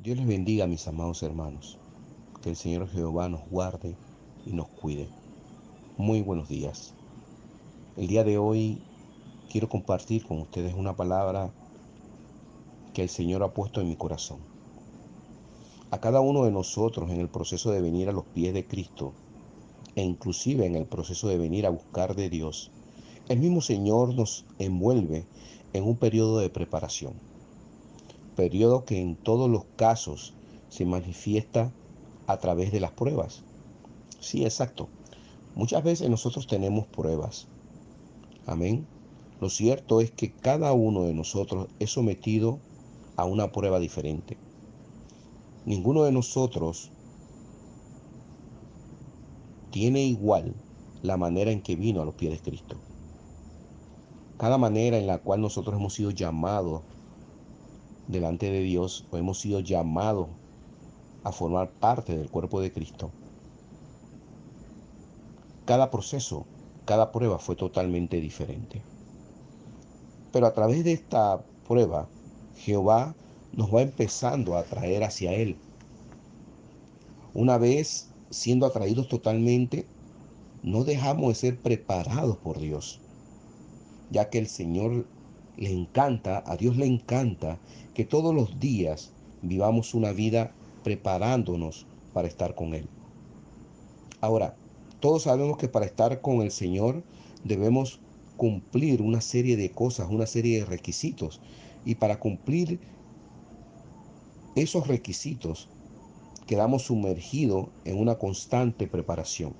Dios les bendiga, mis amados hermanos. Que el Señor Jehová nos guarde y nos cuide. Muy buenos días. El día de hoy quiero compartir con ustedes una palabra que el Señor ha puesto en mi corazón. A cada uno de nosotros en el proceso de venir a los pies de Cristo e inclusive en el proceso de venir a buscar de Dios, el mismo Señor nos envuelve en un periodo de preparación. Periodo que en todos los casos se manifiesta a través de las pruebas. Sí, exacto. Muchas veces nosotros tenemos pruebas. Amén. Lo cierto es que cada uno de nosotros es sometido a una prueba diferente. Ninguno de nosotros tiene igual la manera en que vino a los pies de Cristo. Cada manera en la cual nosotros hemos sido llamados delante de Dios o hemos sido llamados a formar parte del cuerpo de Cristo. Cada proceso, cada prueba fue totalmente diferente. Pero a través de esta prueba, Jehová nos va empezando a atraer hacia Él. Una vez siendo atraídos totalmente, no dejamos de ser preparados por Dios, ya que el Señor le encanta, a Dios le encanta que todos los días vivamos una vida preparándonos para estar con Él. Ahora, todos sabemos que para estar con el Señor debemos cumplir una serie de cosas, una serie de requisitos. Y para cumplir esos requisitos quedamos sumergidos en una constante preparación.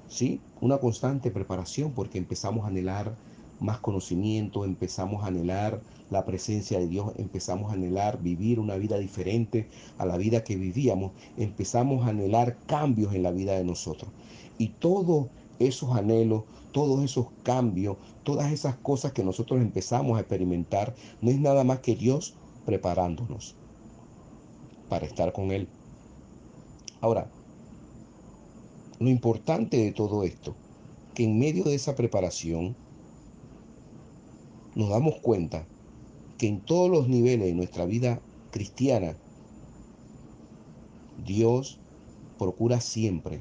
¿Sí? Una constante preparación porque empezamos a anhelar más conocimiento, empezamos a anhelar la presencia de Dios, empezamos a anhelar vivir una vida diferente a la vida que vivíamos, empezamos a anhelar cambios en la vida de nosotros. Y todos esos anhelos, todos esos cambios, todas esas cosas que nosotros empezamos a experimentar, no es nada más que Dios preparándonos para estar con Él. Ahora, lo importante de todo esto, que en medio de esa preparación nos damos cuenta que en todos los niveles de nuestra vida cristiana, Dios procura siempre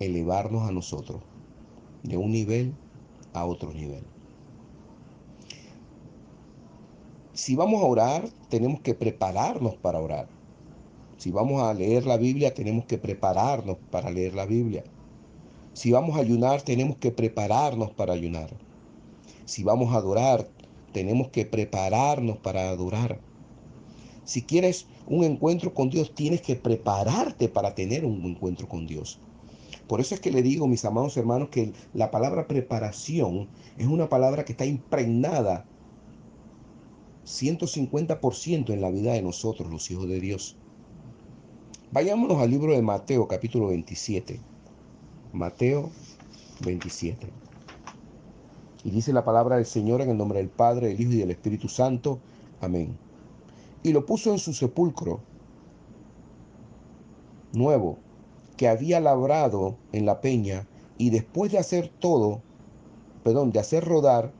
elevarnos a nosotros de un nivel a otro nivel. Si vamos a orar, tenemos que prepararnos para orar. Si vamos a leer la Biblia, tenemos que prepararnos para leer la Biblia. Si vamos a ayunar, tenemos que prepararnos para ayunar. Si vamos a adorar, tenemos que prepararnos para adorar. Si quieres un encuentro con Dios, tienes que prepararte para tener un encuentro con Dios. Por eso es que le digo, mis amados hermanos, que la palabra preparación es una palabra que está impregnada 150% en la vida de nosotros, los hijos de Dios. Vayámonos al libro de Mateo, capítulo 27. Mateo 27. Y dice la palabra del Señor en el nombre del Padre, del Hijo y del Espíritu Santo. Amén. Y lo puso en su sepulcro nuevo, que había labrado en la peña, y después de hacer de hacer rodar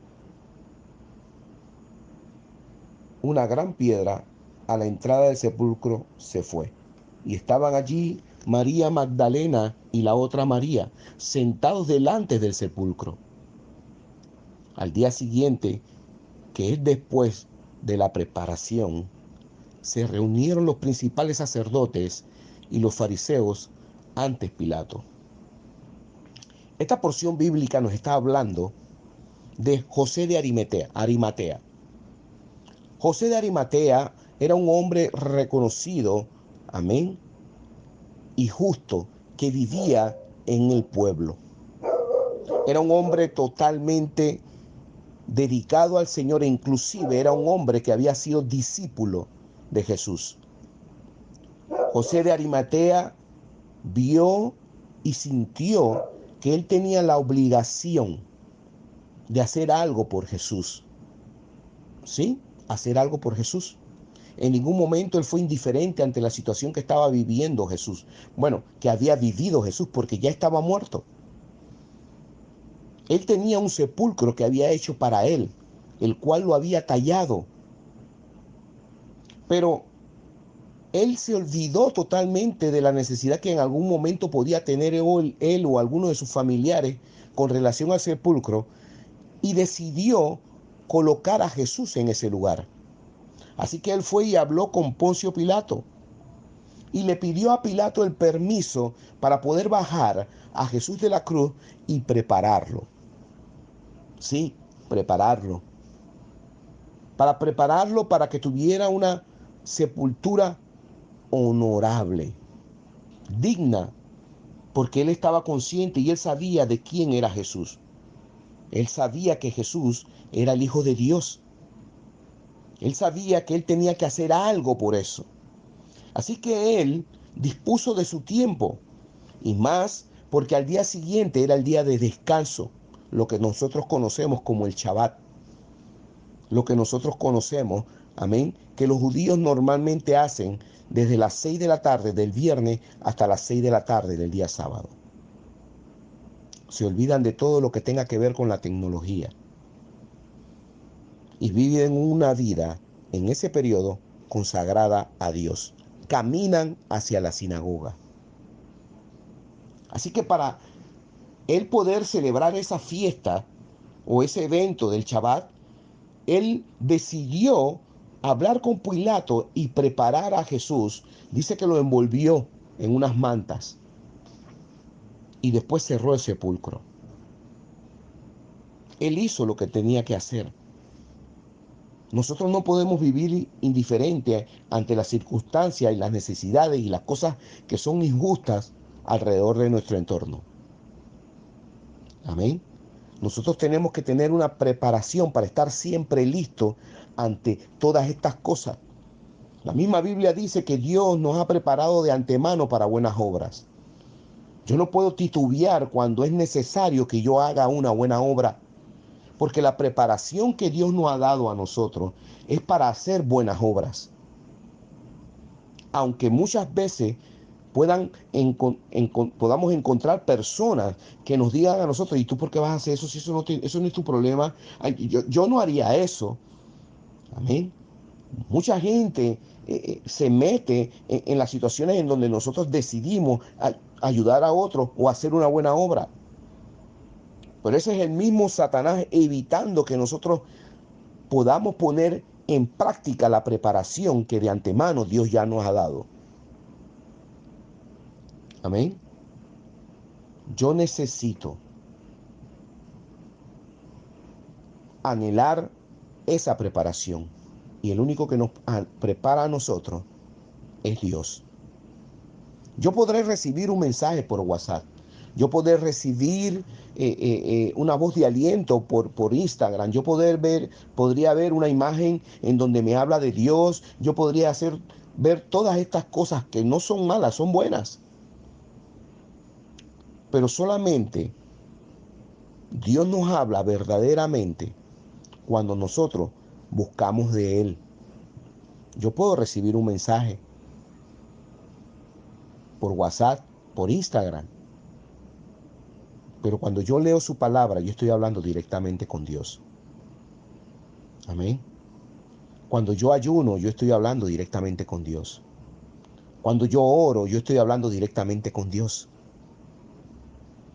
una gran piedra a la entrada del sepulcro, se fue. Y estaban allí María Magdalena y la otra María, sentados delante del sepulcro. Al día siguiente, que es después de la preparación, se reunieron los principales sacerdotes y los fariseos ante Pilato. Esta porción bíblica nos está hablando de José de Arimatea. José de Arimatea era un hombre reconocido, amén, y justo, que vivía en el pueblo. Era un hombre totalmente dedicado al Señor e inclusive era un hombre que había sido discípulo de Jesús. José de Arimatea vio y sintió que él tenía la obligación de hacer algo por Jesús. ¿Sí? Hacer algo por Jesús. En ningún momento él fue indiferente ante la situación que estaba viviendo Jesús. Bueno, que había vivido Jesús porque ya estaba muerto. Él tenía un sepulcro que había hecho para él, el cual lo había tallado. Pero él se olvidó totalmente de la necesidad que en algún momento podía tener él o alguno de sus familiares con relación al sepulcro y decidió colocar a Jesús en ese lugar. Así que él fue y habló con Poncio Pilato y le pidió a Pilato el permiso para poder bajar a Jesús de la cruz y prepararlo. Sí, prepararlo. Para prepararlo para que tuviera una sepultura honorable, digna, porque él estaba consciente y él sabía de quién era Jesús. Él sabía que Jesús era el Hijo de Dios. Él sabía que él tenía que hacer algo por eso. Así que él dispuso de su tiempo y más porque al día siguiente era el día de descanso, lo que nosotros conocemos como el Shabbat, lo que nosotros conocemos, amén, que los judíos normalmente hacen desde las 6 de la tarde del viernes hasta las 6 de la tarde del día sábado. Se olvidan de todo lo que tenga que ver con la tecnología y viven una vida en ese periodo consagrada a Dios. Caminan hacia la sinagoga. Así que para él poder celebrar esa fiesta o ese evento del Shabbat, él decidió hablar con Pilato y preparar a Jesús. Dice que lo envolvió en unas mantas y después cerró el sepulcro. Él hizo lo que tenía que hacer. Nosotros no podemos vivir indiferente ante las circunstancias y las necesidades y las cosas que son injustas alrededor de nuestro entorno. Amén. Nosotros tenemos que tener una preparación para estar siempre listos ante todas estas cosas. La misma Biblia dice que Dios nos ha preparado de antemano para buenas obras. Yo no puedo titubear cuando es necesario que yo haga una buena obra, porque la preparación que Dios nos ha dado a nosotros es para hacer buenas obras. Aunque muchas veces podamos encontrar personas que nos digan a nosotros, ¿y tú por qué vas a hacer eso si eso no es tu problema? Ay, yo no haría eso. Amén. Mucha gente se mete en las situaciones en donde nosotros decidimos ayudar a otros o hacer una buena obra. Pero ese es el mismo Satanás evitando que nosotros podamos poner en práctica la preparación que de antemano Dios ya nos ha dado. Amén. Yo necesito anhelar esa preparación. Y el único que nos prepara a nosotros es Dios. Yo podré recibir un mensaje por WhatsApp. Yo podré recibir una voz de aliento por Instagram. Podría ver una imagen en donde me habla de Dios. Yo podría ver todas estas cosas que no son malas, son buenas. Pero solamente Dios nos habla verdaderamente cuando nosotros buscamos de Él. Yo puedo recibir un mensaje por WhatsApp, por Instagram. Pero cuando yo leo su palabra, yo estoy hablando directamente con Dios. Amén. Cuando yo ayuno, yo estoy hablando directamente con Dios. Cuando yo oro, yo estoy hablando directamente con Dios.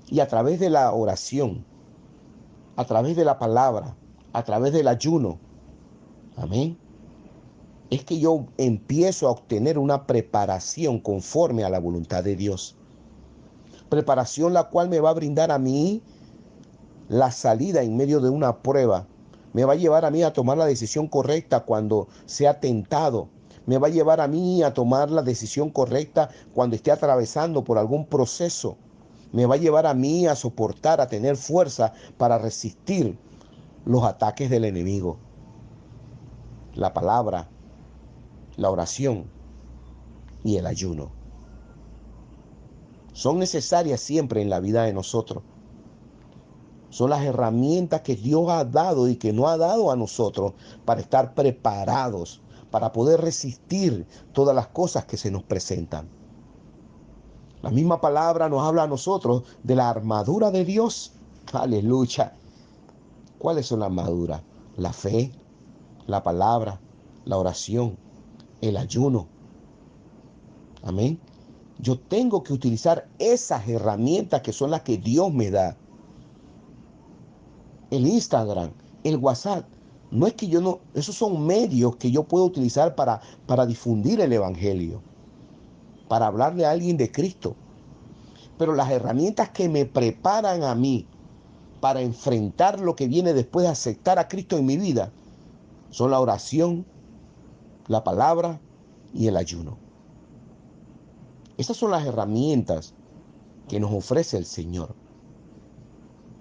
Y a través de la oración, a través de la palabra, a través del ayuno, amén, es que yo empiezo a obtener una preparación conforme a la voluntad de Dios. Preparación la cual me va a brindar a mí la salida en medio de una prueba. Me va a llevar a mí a tomar la decisión correcta cuando sea tentado. Me va a llevar a mí a tomar la decisión correcta cuando esté atravesando por algún proceso. Me va a llevar a mí a soportar, a tener fuerza para resistir los ataques del enemigo. La palabra, la oración y el ayuno son necesarias siempre en la vida de nosotros. Son las herramientas que Dios ha dado y que no ha dado a nosotros para estar preparados, para poder resistir todas las cosas que se nos presentan. La misma palabra nos habla a nosotros de la armadura de Dios. Aleluya. ¿Cuáles son las armaduras? La fe, la palabra, la oración el ayuno. Amén. Yo tengo que utilizar esas herramientas que son las que Dios me da. El Instagram, el WhatsApp. No es que yo no, esos son medios que yo puedo utilizar para difundir el Evangelio, para hablarle a alguien de Cristo. Pero las herramientas que me preparan a mí para enfrentar lo que viene después de aceptar a Cristo en mi vida son la oración, la palabra y el ayuno. Esas son las herramientas que nos ofrece el Señor.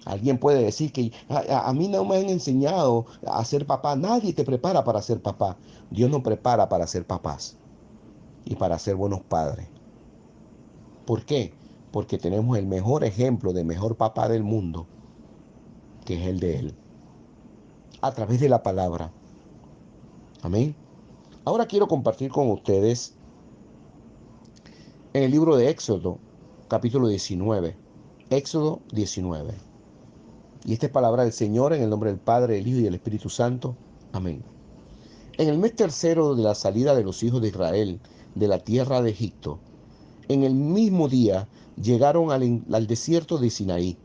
Alguien puede decir que a mí no me han enseñado a ser papá. Nadie te prepara para ser papá. Dios nos prepara para ser papás y para ser buenos padres. ¿Por qué? Porque tenemos el mejor ejemplo de mejor papá del mundo, que es el de Él, a través de la palabra. Amén. Ahora quiero compartir con ustedes en el libro de Éxodo, capítulo 19. Éxodo 19. Y esta es palabra del Señor en el nombre del Padre, del Hijo y del Espíritu Santo. Amén. En el mes tercero de la salida de los hijos de Israel de la tierra de Egipto, en el mismo día llegaron al desierto de Sinaí.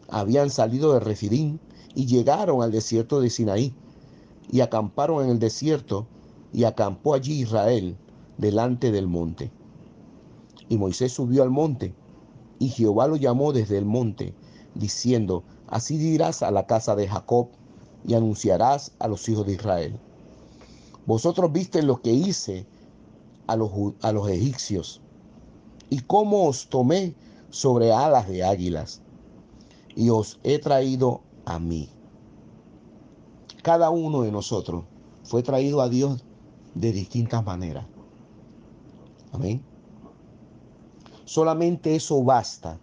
Habían salido de Refidim y llegaron al desierto de Sinaí y acamparon en el desierto, y acampó allí Israel delante del monte. Y Moisés subió al monte, y Jehová lo llamó desde el monte, diciendo: así dirás a la casa de Jacob, y anunciarás a los hijos de Israel: vosotros visteis lo que hice a los egipcios, y cómo os tomé sobre alas de águilas, y os he traído a mí. Cada uno de nosotros fue traído a Dios de distintas maneras. Amén. Solamente eso basta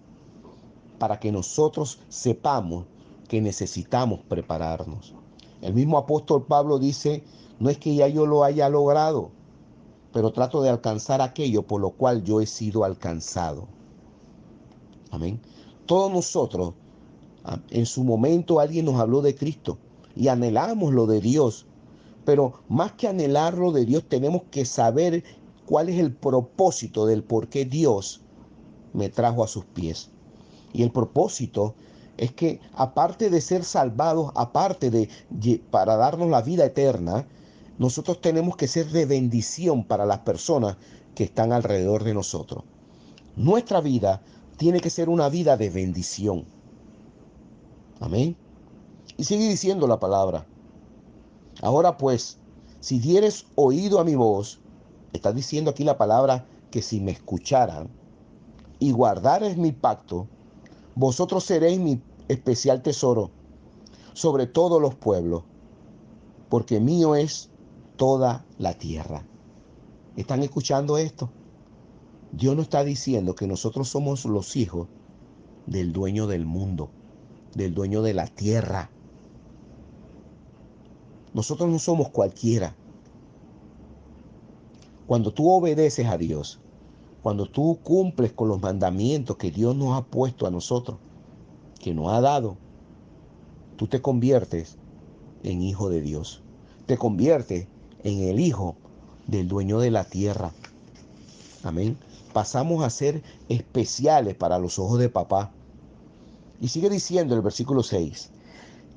para que nosotros sepamos que necesitamos prepararnos. El mismo apóstol Pablo dice: no es que ya yo lo haya logrado, pero trato de alcanzar aquello por lo cual yo he sido alcanzado. Amén. Todos nosotros, en su momento alguien nos habló de Cristo y anhelamos lo de Dios, pero más que anhelar lo de Dios, tenemos que saber cuál es el propósito del por qué Dios me trajo a sus pies. Y el propósito es que, aparte de ser salvados, aparte de para darnos la vida eterna, nosotros tenemos que ser de bendición para las personas que están alrededor de nosotros. Nuestra vida tiene que ser una vida de bendición. Amén. Y sigue diciendo la palabra: ahora pues, si dieres oído a mi voz, está diciendo aquí la palabra que si me escucharan y guardares mi pacto, vosotros seréis mi especial tesoro sobre todos los pueblos, porque mío es toda la tierra. ¿Están escuchando esto? Dios nos está diciendo que nosotros somos los hijos del dueño del mundo, del dueño de la tierra. Nosotros no somos cualquiera. Cuando tú obedeces a Dios, cuando tú cumples con los mandamientos que Dios nos ha puesto a nosotros, que nos ha dado, tú te conviertes en hijo de Dios. Te conviertes en el hijo del dueño de la tierra. Amén. Pasamos a ser especiales para los ojos de papá. Y sigue diciendo el versículo 6: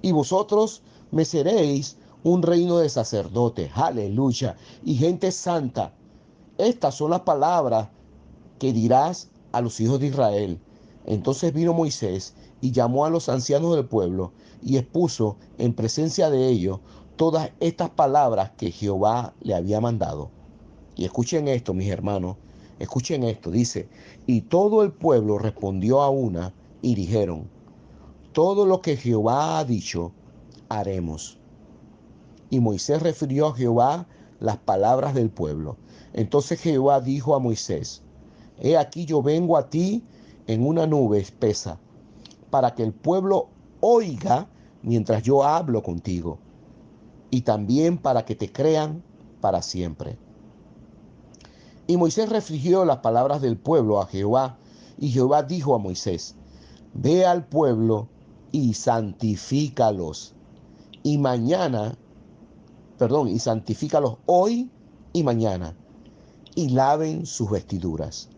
y vosotros me seréis un reino de sacerdotes, aleluya, y gente santa. Estas son las palabras que dirás a los hijos de Israel. Entonces vino Moisés y llamó a los ancianos del pueblo y expuso en presencia de ellos todas estas palabras que Jehová le había mandado. Y escuchen esto, mis hermanos, escuchen esto, dice: y todo el pueblo respondió a una y dijeron: todo lo que Jehová ha dicho, haremos. Y Moisés refirió a Jehová las palabras del pueblo. Entonces Jehová dijo a Moisés: he aquí yo vengo a ti en una nube espesa, para que el pueblo oiga mientras yo hablo contigo, y también para que te crean para siempre. Y Moisés refirió las palabras del pueblo a Jehová, y Jehová dijo a Moisés: ve al pueblo y santifícalos, y santifícalos hoy y mañana, y laven sus vestiduras.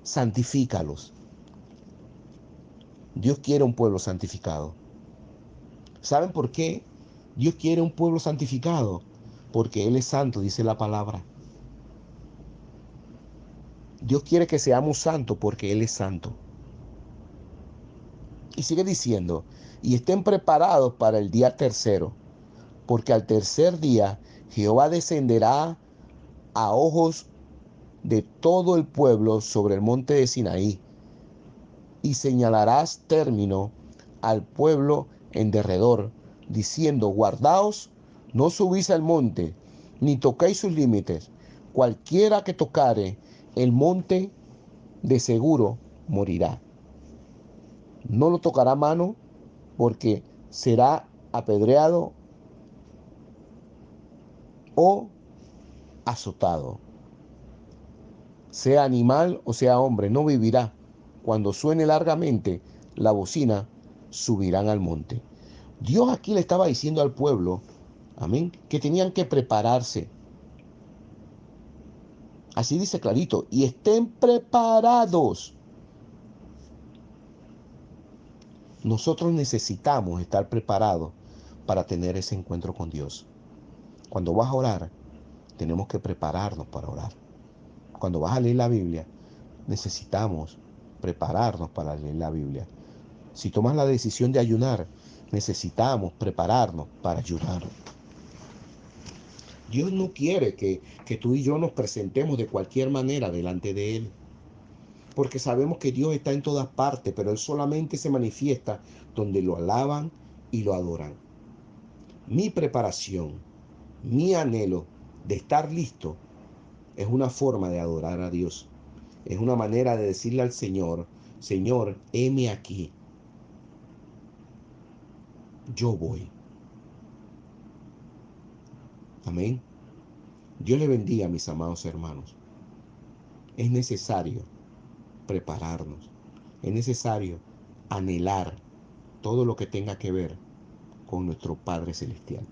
Santifícalos. Dios quiere un pueblo santificado. ¿Saben por qué Dios quiere un pueblo santificado? Porque Él es santo, dice la palabra. Dios quiere que seamos santos porque Él es santo. Y sigue diciendo, y estén preparados para el día tercero, porque al tercer día Jehová descenderá a ojos de todo el pueblo sobre el monte de Sinaí, y señalarás término al pueblo en derredor, diciendo, guardaos, no subís al monte, ni toquéis sus límites. Cualquiera que tocare el monte, de seguro morirá. No lo tocará mano, porque será apedreado o azotado. Sea animal o sea hombre, no vivirá. Cuando suene largamente la bocina, subirán al monte. Dios aquí le estaba diciendo al pueblo, amén, que tenían que prepararse. Así dice clarito, y estén preparados. Nosotros necesitamos estar preparados para tener ese encuentro con Dios. Cuando vas a orar, tenemos que prepararnos para orar. Cuando vas a leer la Biblia, necesitamos prepararnos para leer la Biblia. Si tomas la decisión de ayunar, necesitamos prepararnos para ayunar. Dios no quiere que tú y yo nos presentemos de cualquier manera delante de Él. Porque sabemos que Dios está en todas partes, pero Él solamente se manifiesta donde lo alaban y lo adoran. Mi preparación, mi anhelo de estar listo es una forma de adorar a Dios. Es una manera de decirle al Señor, Señor, heme aquí. Yo voy. Amén. Dios le bendiga, mis amados hermanos. Es necesario prepararnos. Es necesario anhelar todo lo que tenga que ver con nuestro Padre Celestial.